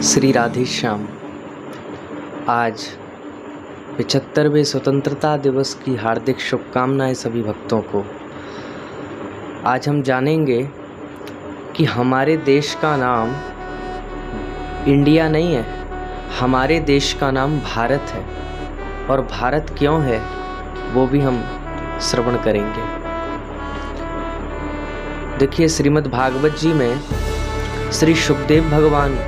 श्री राधे श्याम। आज 75वें स्वतंत्रता दिवस की हार्दिक शुभकामनाएं सभी भक्तों को। आज हम जानेंगे कि हमारे देश का नाम इंडिया नहीं है, हमारे देश का नाम भारत है। और भारत क्यों है वो भी हम श्रवण करेंगे। देखिए, श्रीमद् भागवत जी में श्री सुखदेव भगवान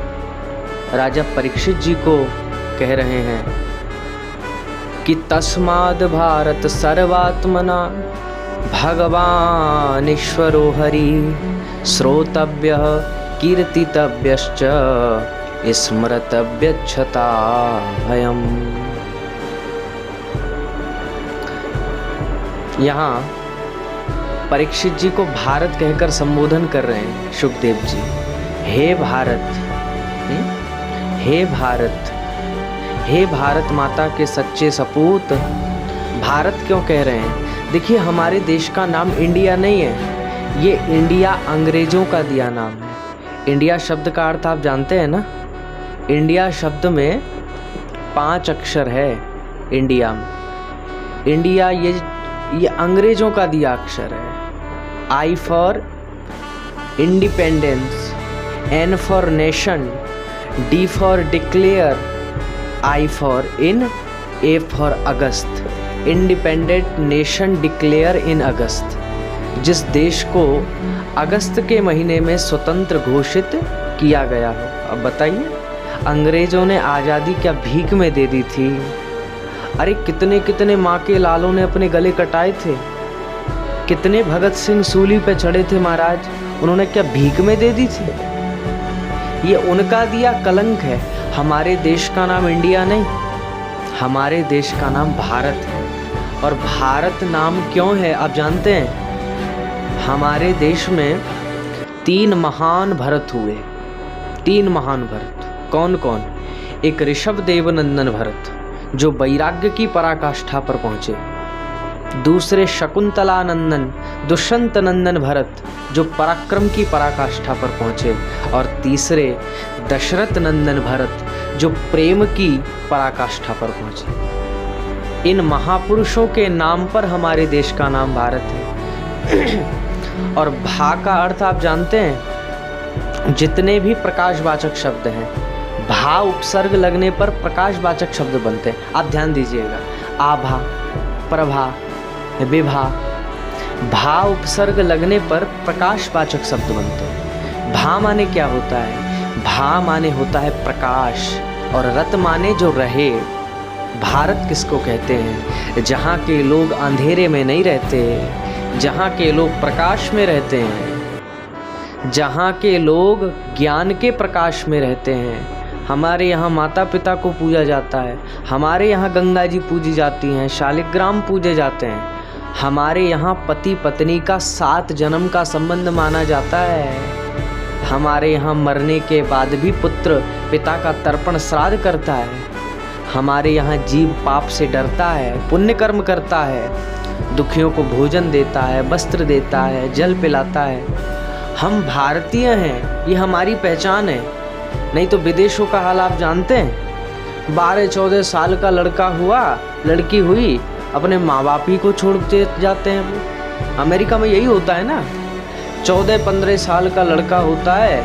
राजा परीक्षित जी को कह रहे हैं कि तस्माद् भारत सर्वात्मना भगवान ईश्वरो हरि श्रोतव्यः कीर्तितव्यश्च स्मर्तव्यच्छता भयम्। यहाँ परीक्षित जी को भारत कहकर संबोधन कर रहे हैं सुखदेव जी। हे भारत, हे भारत, हे भारत माता के सच्चे सपूत। भारत क्यों कह रहे हैं? देखिए, हमारे देश का नाम इंडिया नहीं है, ये इंडिया अंग्रेजों का दिया नाम है। इंडिया शब्द का अर्थ आप जानते हैं ना? इंडिया शब्द में 5 अक्षर है। इंडिया में इंडिया ये अंग्रेजों का दिया अक्षर है। I for independence, N for nation, D for declare, I for in, A for August. Independent nation declare in August. जिस देश को अगस्त के महीने में स्वतंत्र घोषित किया गया हो। अब बताइए, अंग्रेजों ने आज़ादी क्या भीख में दे दी थी? अरे कितने कितने माँ के लालों ने अपने गले कटाए थे, कितने भगत सिंह सूली पे चढ़े थे महाराज, उन्होंने क्या भीख में दे दी थी? ये उनका दिया कलंक है। हमारे देश का नाम इंडिया नहीं, हमारे देश का नाम भारत है। और भारत नाम क्यों है आप जानते हैं? हमारे देश में 3 महान भरत हुए। 3 महान भरत कौन कौन? एक ऋषभ देव नंदन भरत जो वैराग्य की पराकाष्ठा पर पहुंचे, दूसरे शकुंतला नंदन दुष्यंत नंदन भरत जो पराक्रम की पराकाष्ठा पर पहुंचे, और तीसरे दशरथ नंदन भरत जो प्रेम की पराकाष्ठा पर पहुंचे। इन महापुरुषों के नाम पर हमारे देश का नाम भारत है। और भा का अर्थ आप जानते हैं? जितने भी प्रकाशवाचक शब्द हैं, भा उपसर्ग लगने पर प्रकाशवाचक शब्द बनते हैं। आप ध्यान दीजिएगा, आभा, प्रभा, विभा, भा उपसर्ग लगने पर प्रकाशवाचक शब्द बनते हैं। भा माने क्या होता है? भा माने होता है प्रकाश, और रत माने जो रहे। भारत किसको कहते हैं? जहाँ के लोग अंधेरे में नहीं रहते, जहाँ के लोग प्रकाश में रहते हैं, जहाँ के लोग ज्ञान के प्रकाश में रहते हैं। हमारे यहाँ माता पिता को पूजा जाता है, हमारे यहाँ गंगा जी पूजी जाती हैं, शालिग्राम पूजे जाते हैं। हमारे यहाँ पति पत्नी का 7 जन्म का संबंध माना जाता है। हमारे यहाँ मरने के बाद भी पुत्र पिता का तर्पण श्राद्ध करता है। हमारे यहाँ जीव पाप से डरता है, पुण्य कर्म करता है, दुखियों को भोजन देता है, वस्त्र देता है, जल पिलाता है। हम भारतीय हैं, ये हमारी पहचान है। नहीं तो विदेशों का हाल आप जानते हैं? 12-14 साल का लड़का हुआ, लड़की हुई, अपने माँ बाप ही को छोड़ते जाते हैं। वो अमेरिका में यही होता है ना। 14-15 साल का लड़का होता है,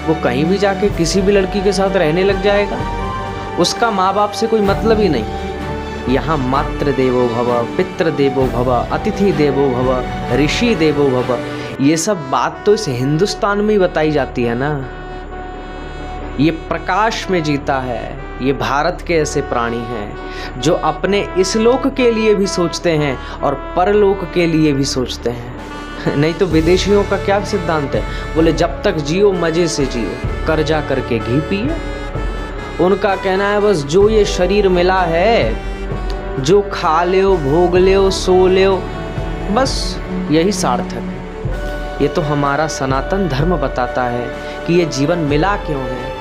वो कहीं भी जाके किसी भी लड़की के साथ रहने लग जाएगा, उसका माँ बाप से कोई मतलब ही नहीं। यहाँ मातृ देवो भव, पितृ देवो भव, अतिथि देवो भव, ऋषि देवो भव, ये सब बात तो इस हिंदुस्तान में ही बताई जाती है ना। ये प्रकाश में जीता है। ये भारत के ऐसे प्राणी हैं जो अपने इस लोक के लिए भी सोचते हैं और परलोक के लिए भी सोचते हैं। नहीं तो विदेशियों का क्या सिद्धांत है? बोले जब तक जियो मजे से जियो, कर्जा करके घी पिए। उनका कहना है बस जो ये शरीर मिला है, जो खा ले, भोग ले, सो ले, बस यही सार्थक है। ये तो हमारा सनातन धर्म बताता है कि ये जीवन मिला क्यों है।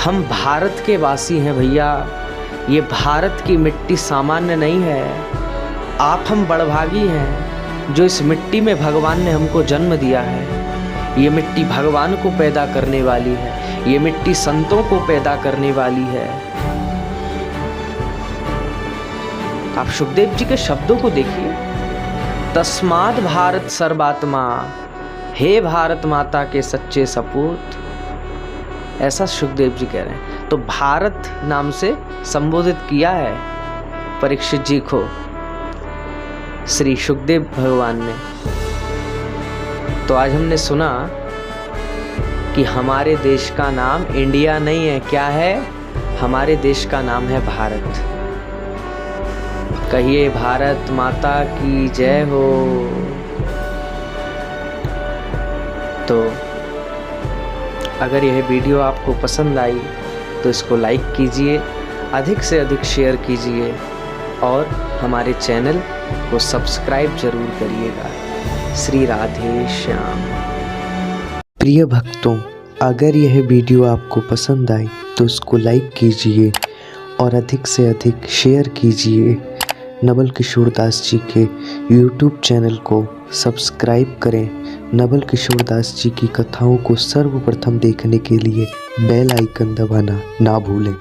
हम भारत के वासी हैं भैया। ये भारत की मिट्टी सामान्य नहीं है। आप हम बड़भागी हैं जो इस मिट्टी में भगवान ने हमको जन्म दिया है। ये मिट्टी भगवान को पैदा करने वाली है। ये मिट्टी संतों को पैदा करने वाली है। आप सुखदेव जी के शब्दों को देखिए, तस्माद भारत सर्वात्मा, हे भारत माता के सच्चे सपूत, ऐसा सुखदेव जी कह रहे हैं। तो भारत नाम से संबोधित किया है परीक्षित जी को श्री सुखदेव भगवान ने। तो आज हमने सुना कि हमारे देश का नाम इंडिया नहीं है, क्या है? हमारे देश का नाम है भारत। कहिए भारत माता की जय हो। तो अगर यह वीडियो आपको पसंद आई तो इसको लाइक कीजिए, अधिक से अधिक शेयर कीजिए और हमारे चैनल को सब्सक्राइब जरूर करिएगा। श्री राधे श्याम। प्रिय भक्तों, अगर यह वीडियो आपको पसंद आई तो इसको लाइक कीजिए और अधिक से अधिक शेयर कीजिए। नवल किशोर दास जी के YouTube चैनल को सब्सक्राइब करें। नवल किशोर दास जी की कथाओं को सर्वप्रथम देखने के लिए बेल आइकन दबाना ना भूलें।